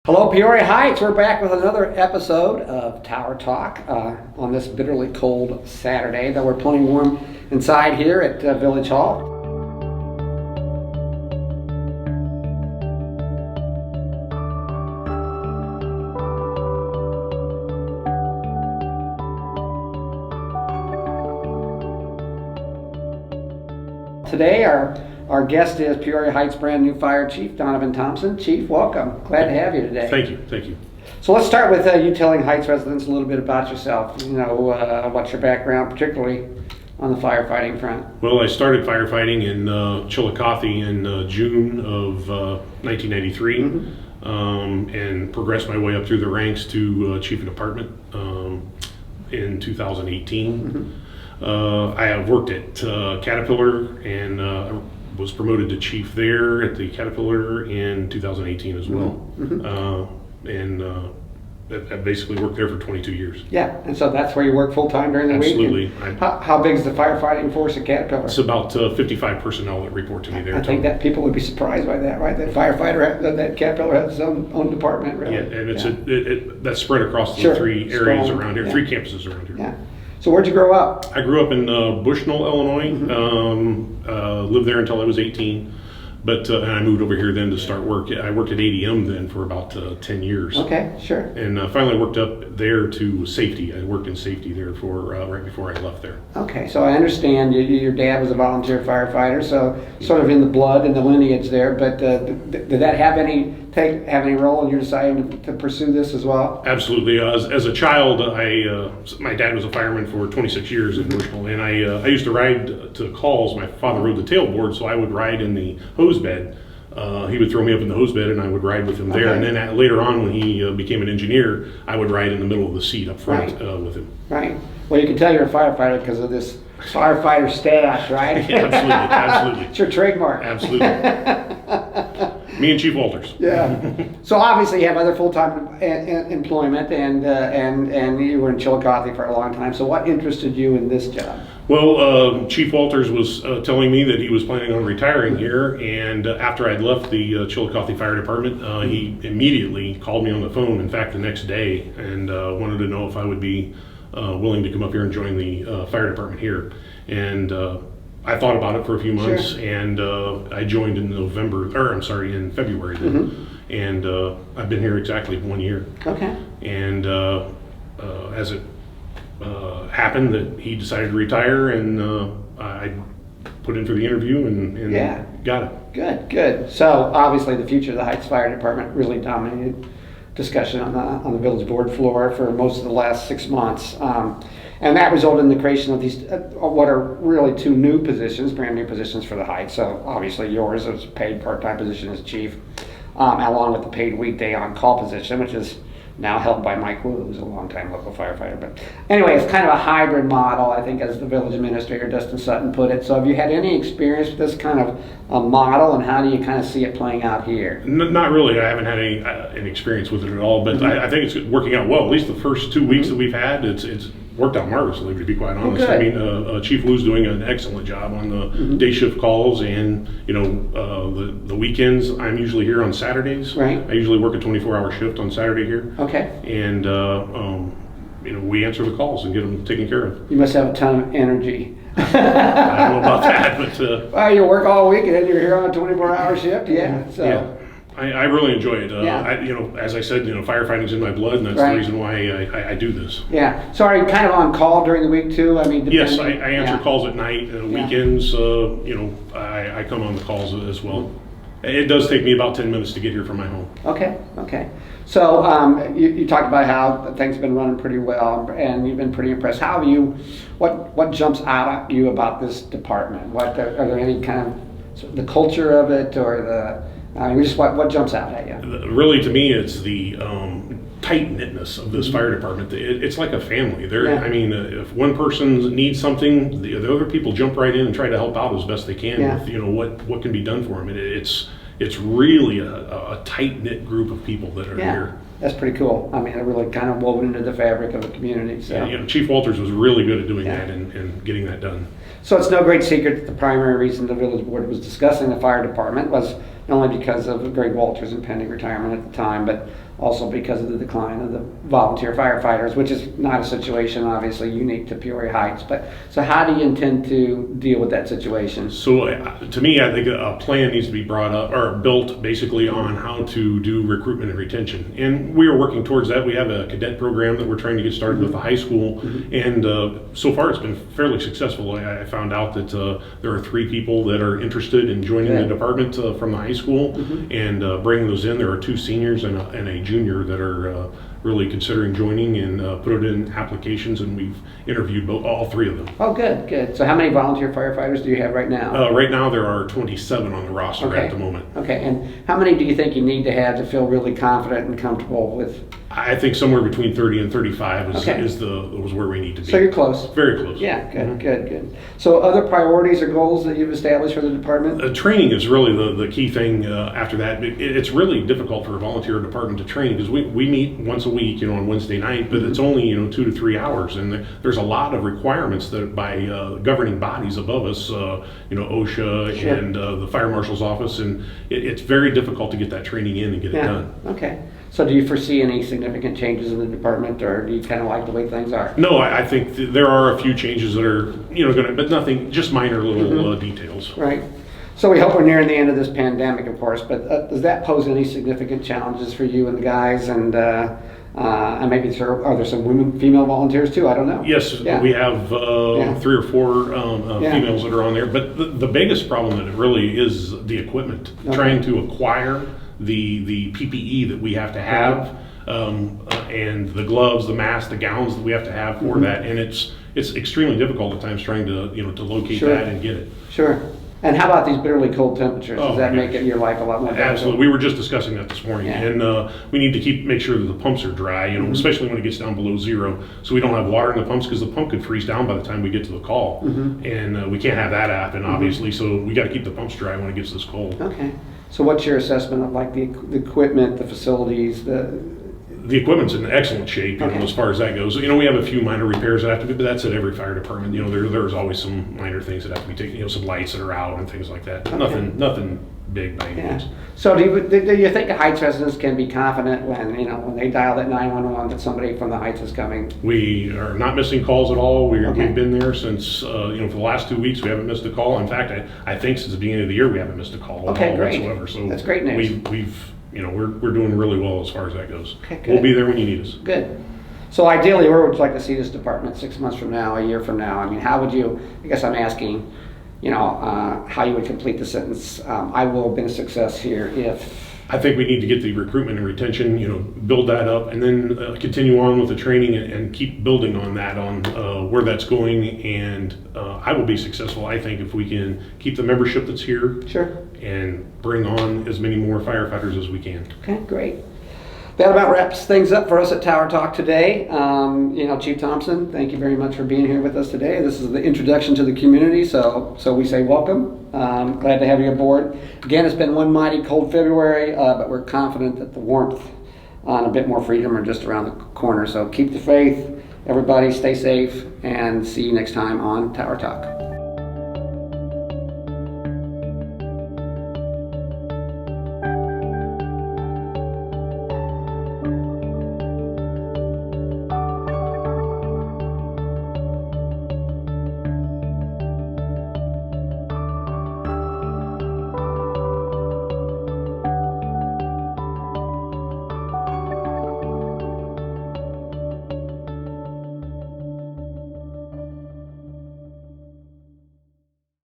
Hello, Peoria Heights. We're back with another episode of Tower Talk on this bitterly cold Saturday, though we're plenty warm inside here at Village Hall. Today, our guest is Peoria Heights brand new Fire Chief Donovan Thompson. Chief, welcome. Glad to have you today. Thank you. So let's start with you telling Heights residents a little bit about yourself. What's your background, particularly on the firefighting front? Well, I started firefighting in Chillicothe in June of 1993, and progressed my way up through the ranks to Chief of Department in 2018. I have worked at Caterpillar and was promoted to chief there at the Caterpillar in 2018 as well. I basically worked there for 22 years. Yeah, and so that's where you work full-time during the week? Absolutely. How big is the firefighting force at Caterpillar? It's about 55 personnel that report to me there. I think that people would be surprised by that, right? That that Caterpillar has its own department, really. Yeah, and that's spread across the three areas around here, three campuses around here. Yeah. So where'd you grow up? I grew up in Bushnell, Illinois. Lived there until I was 18, but and I moved over here then to start work. I worked at ADM then for about 10 years. Okay, sure. And finally worked up there to safety. I worked in safety there for right before I left there. Okay, so I understand your dad was a volunteer firefighter, so sort of in the blood and the lineage there. But did that have any role in your deciding to pursue this as well? Absolutely. As a child, my dad was a fireman for 26 years in Bushnell, and I used to ride to calls. My father rode the tailboard, so I would ride in the hose bed. He would throw me up in the hose bed, and I would ride with him there. And then later on, when he became an engineer, I would ride in the middle of the seat up front with him. Right. Well, you can tell you're a firefighter because of this Firefighter Stash, right? Yeah, absolutely. It's your trademark. Absolutely. Me and Chief Walters. Yeah. So obviously you have other full-time employment, and you were in Chillicothe for a long time. So what interested you in this job? Well, Chief Walters was telling me that he was planning on retiring here, and after I'd left the Chillicothe Fire Department, he immediately called me on the phone, in fact the next day, and wanted to know if I would be willing to come up here and join the fire department here. And I thought about it for a few months, and I joined in in February then. And I've been here exactly 1 year. Okay. And as it happened that he decided to retire, and I put in for the interview and got it. Good. So obviously the future of the Heights Fire Department really dominated discussion on the village board floor for most of the last 6 months. And that resulted in the creation of these, what are really two new positions, brand new positions for the Heights. So obviously yours is a paid part-time position as chief, along with the paid weekday on-call position, which is now held by Mike Wu, who's a longtime local firefighter. But anyway, it's kind of a hybrid model, I think, as the village administrator, Dustin Sutton, put it. So have you had any experience with this kind of a model, and how do you kind of see it playing out here? Not really. I haven't had any experience with it at all, but I think it's working out well. At least the first 2 weeks that we've had, it's worked out marvelously, to be quite honest. I mean, Chief Lou's doing an excellent job on the day shift calls, and the weekends. I'm usually here on Saturdays. Right. I usually work a 24-hour shift on Saturday here. Okay. And we answer the calls and get them taken care of. You must have a ton of energy. I don't know about that, but well, you work all week and then you're here on a 24-hour shift. Yeah. So. Yeah. I really enjoy it. As I said, firefighting's in my blood, and that's the reason why I do this. Yeah. So are you kind of on call during the week too? I mean, yes, I answer calls at night. Weekends, I come on the calls as well. It does take me about 10 minutes to get here from my home. Okay. So you talked about how things have been running pretty well, and you've been pretty impressed. How have you? What jumps out at you about this department? Are there any kind of the culture of it, or the what jumps out at you? Really, to me, it's the tight-knitness of this fire department. It's like a family. I mean, if one person needs something, the other people jump right in and try to help out as best they can with what can be done for them. It's really a tight-knit group of people that are here. That's pretty cool. I mean, they're really kind of woven into the fabric of the community. So. Chief Walters was really good at doing that and getting that done. So it's no great secret that the primary reason the village board was discussing the fire department was not only because of Greg Walters' impending retirement at the time, but also because of the decline of the volunteer firefighters, which is not a situation obviously unique to Peoria Heights. But so how do you intend to deal with that situation? So to me, I think a plan needs to be brought up or built basically on how to do recruitment and retention. And we are working towards that. We have a cadet program that we're trying to get started with the high school. And so far it's been fairly successful. I found out that there are 3 people that are interested in joining the department from the high school and bringing those in. There are 2 seniors and a junior that are really considering joining and put it in applications, and we've interviewed all 3 of them. Oh, good, good. So how many volunteer firefighters do you have right now? Right now there are 27 on the roster at the moment. Okay, and how many do you think you need to have to feel really confident and comfortable with? I think somewhere between 30 and 35 is where we need to be. So you're close. Very close. Yeah, good, good. So other priorities or goals that you've established for the department? Training is really the key thing after that. It's really difficult for a volunteer department to train because we meet once a week, on Wednesday night, but it's only, 2 to 3 hours. And there's a lot of requirements that by governing bodies above us, OSHA and the fire marshal's office. And it's very difficult to get that training in and get it done. Okay. So do you foresee any significant changes in the department, or do you kind of like the way things are? No, I think there are a few changes that are, but nothing, just minor little details. Right. So we hope we're nearing the end of this pandemic, of course, but does that pose any significant challenges for you and the guys? And maybe are there some female volunteers too? I don't know. Yes, we have 3 or 4 females that are on there. But the biggest problem that it really is the equipment. Trying to acquire the PPE that we have to have, and the gloves, the masks, the gowns that we have to have for that, and it's extremely difficult at times trying to to locate that and get it. Sure. And how about these bitterly cold temperatures? Does that make your life a lot more difficult? Absolutely. We were just discussing that this morning, and we need to make sure that the pumps are dry, especially when it gets down below 0, so we don't have water in the pumps because the pump could freeze down by the time we get to the call, and we can't have that happen, obviously, so we got to keep the pumps dry when it gets this cold. Okay. So what's your assessment of like the equipment, the facilities, The equipment's in excellent shape, as far as that goes. We have a few minor repairs that have to be, but that's at every fire department. There's always some minor things that have to be taken, some lights that are out and things like that. Nothing big by any means. So do you think the Heights residents can be confident when they dial that 911 that somebody from the Heights is coming? We are not missing calls at all. We've been there since for the last 2 weeks. We haven't missed a call. In fact, I think since the beginning of the year we haven't missed a call at all whatsoever. So that's great news. We're doing really well as far as that goes. Okay, we'll be there when you need us. Good. So ideally, where would you like to see this department 6 months from now, a year from now? I mean, how would you, I guess I'm asking, how you would complete the sentence, I will have been a success here if... I think we need to get the recruitment and retention, build that up, and then continue on with the training and keep building on that, on where that's going. And I will be successful, I think, if we can keep the membership that's here. Sure. And bring on as many more firefighters as we can. Okay, great. That about wraps things up for us at Tower Talk today. Chief Thompson, thank you very much for being here with us today. This is the introduction to the community, so we say welcome. Glad to have you aboard. Again, it's been one mighty cold February, but we're confident that the warmth and a bit more freedom are just around the corner. So keep the faith, everybody stay safe, and see you next time on Tower Talk.